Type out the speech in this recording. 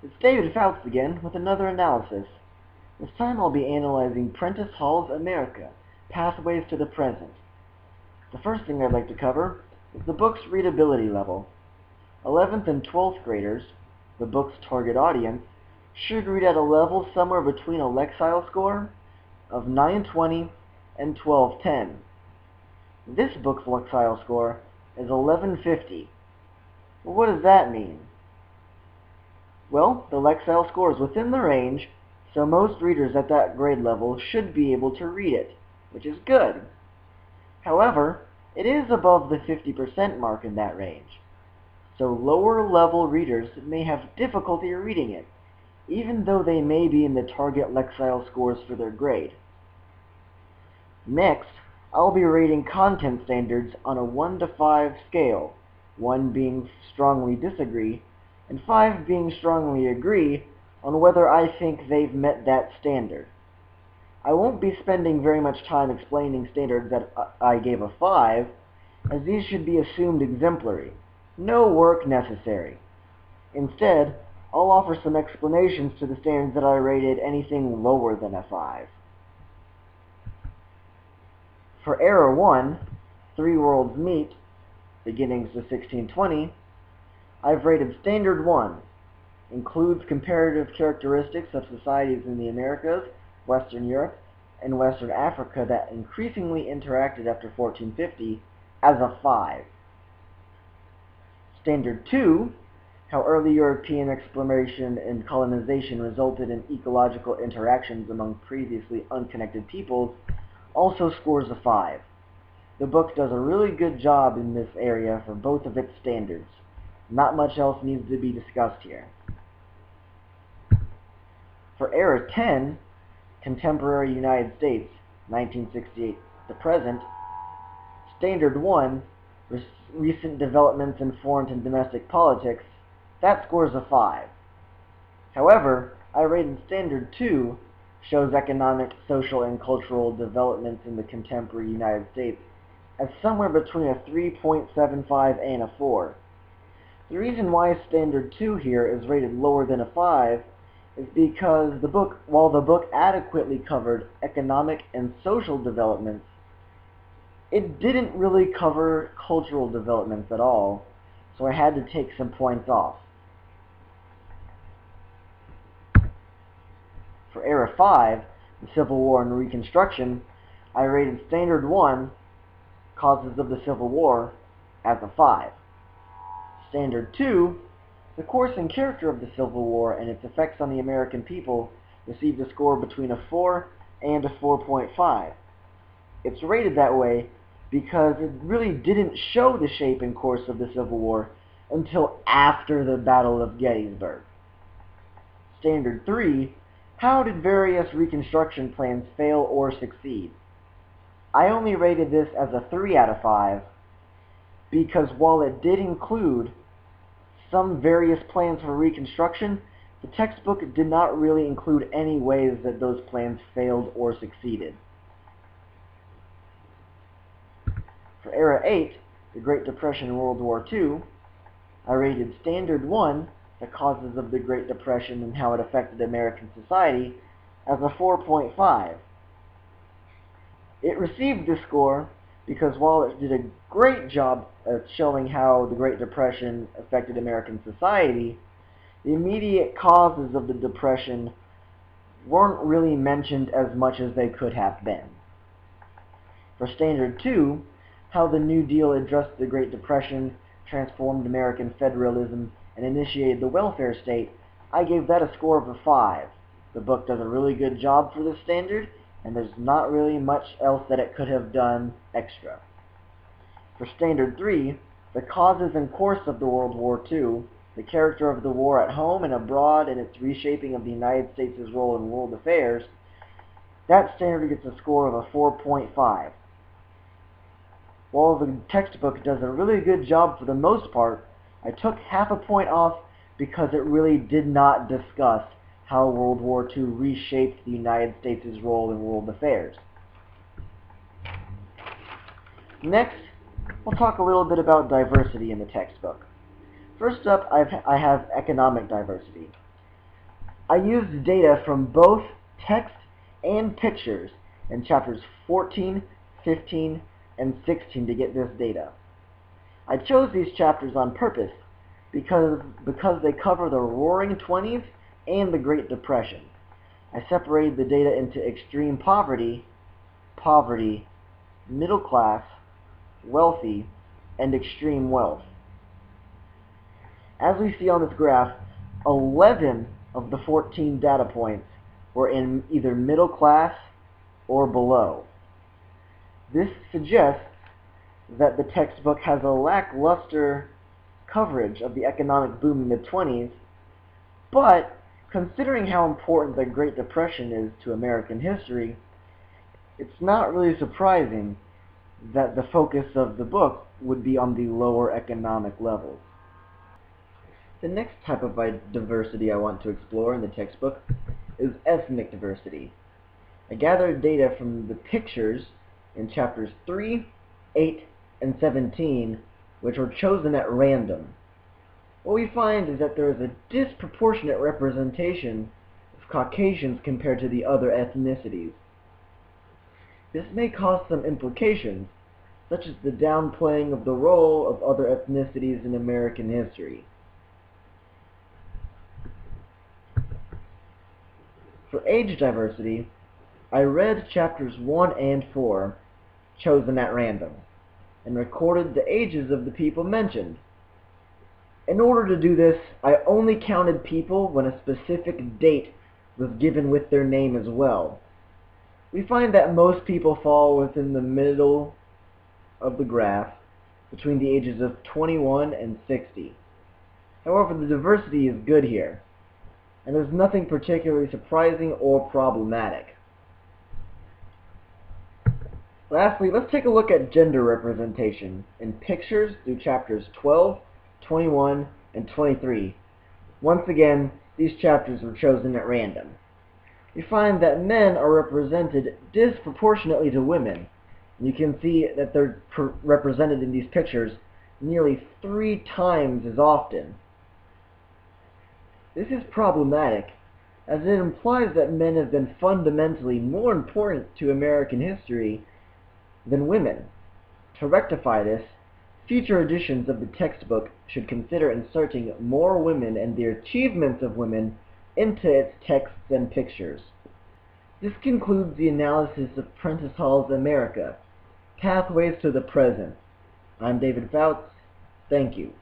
It's David Fouts again with another analysis. This time I'll be analyzing Prentice Hall's America, Pathways to the Present. The first thing I'd like to cover is the book's readability level. 11th and 12th graders, the book's target audience, should read at a level somewhere between a Lexile score of 920 and 1210. This book's Lexile score is 1150. Well, what does that mean? Well, the Lexile score is within the range, so most readers at that grade level should be able to read it, which is good. However, it is above the 50% mark in that range, so lower level readers may have difficulty reading it, even though they may be in the target Lexile scores for their grade. Next, I'll be rating content standards on a 1 to 5 scale, 1 being strongly disagree, and 5 being strongly agree on whether I think they've met that standard. I won't be spending very much time explaining standards that I gave a 5, as these should be assumed exemplary. No work necessary. Instead, I'll offer some explanations to the standards that I rated anything lower than a 5. For Error 1, 3 Worlds Meet, Beginnings to 1620, I've rated Standard 1, includes comparative characteristics of societies in the Americas, Western Europe, and Western Africa that increasingly interacted after 1450, as a 5. Standard 2, how early European exploration and colonization resulted in ecological interactions among previously unconnected peoples, also scores a 5. The book does a really good job in this area for both of its standards. Not much else needs to be discussed here. For Error 10, Contemporary United States, 1968 to present, Standard 1, Recent Developments in Foreign and Domestic Politics, that scores a 5. However, I rated Standard 2, Shows Economic, Social, and Cultural Developments in the Contemporary United States, as somewhere between a 3.75 and a 4. The reason why Standard 2 here is rated lower than a 5 is because while the book adequately covered economic and social developments, it didn't really cover cultural developments at all, so I had to take some points off. For Error 5, the Civil War and Reconstruction, I rated Standard 1, Causes of the Civil War, as a 5. Standard 2, The Course and Character of the Civil War and Its Effects on the American People, received a score between a 4 and a 4.5. It's rated that way because it really didn't show the shape and course of the Civil War until after the Battle of Gettysburg. Standard 3, How did various Reconstruction plans fail or succeed? I only rated this as a 3 out of 5 because while it did include some various plans for Reconstruction, the textbook did not really include any ways that those plans failed or succeeded. For Error 8, the Great Depression and World War II, I rated Standard 1, The Causes of the Great Depression and How It Affected American Society, as a 4.5. It received this score because while it did a great job at showing how the Great Depression affected American society, the immediate causes of the Depression weren't really mentioned as much as they could have been. For Standard 2, How the New Deal Addressed the Great Depression, Transformed American Federalism, and Initiated the Welfare State, I gave that a score of a 5. The book does a really good job for this standard, and there's not really much else that it could have done extra. For Standard 3, The Causes and Course of the World War II, The Character of the War at Home and Abroad, and Its Reshaping of the United States' Role in World Affairs, that standard gets a score of a 4.5. While the textbook does a really good job for the most part, I took half a point off because it really did not discuss how World War II reshaped the United States' role in world affairs. Next, we'll talk a little bit about diversity in the textbook. First up, I have economic diversity. I used data from both text and pictures in chapters 14, 15, and 16 to get this data. I chose these chapters on purpose because they cover the Roaring Twenties and the Great Depression. I separated the data into extreme poverty, middle class, wealthy, and extreme wealth. As we see on this graph, 11 of the 14 data points were in either middle class or below. This suggests that the textbook has a lackluster coverage of the economic boom in the 20s, but considering how important the Great Depression is to American history, it's not really surprising that the focus of the book would be on the lower economic levels. The next type of diversity I want to explore in the textbook is ethnic diversity. I gathered data from the pictures in chapters 3, 8, and 17, which were chosen at random. What we find is that there is a disproportionate representation of Caucasians compared to the other ethnicities. This may cause some implications, such as the downplaying of the role of other ethnicities in American history. For age diversity, I read chapters 1 and 4, chosen at random, and recorded the ages of the people mentioned. In order to do this, I only counted people when a specific date was given with their name as well. We find that most people fall within the middle of the graph, between the ages of 21 and 60. However, the diversity is good here, and there's nothing particularly surprising or problematic. Lastly, let's take a look at gender representation in pictures through chapters 12, 21, and 23. Once again, these chapters were chosen at random. We find that men are represented disproportionately to women. You can see that they're represented in these pictures nearly 3 times as often. This is problematic, as it implies that men have been fundamentally more important to American history than women. To rectify this, future editions of the textbook should consider inserting more women and the achievements of women into its texts and pictures. This concludes the analysis of Prentice Hall's America, Pathways to the Present. I'm David Fouts. Thank you.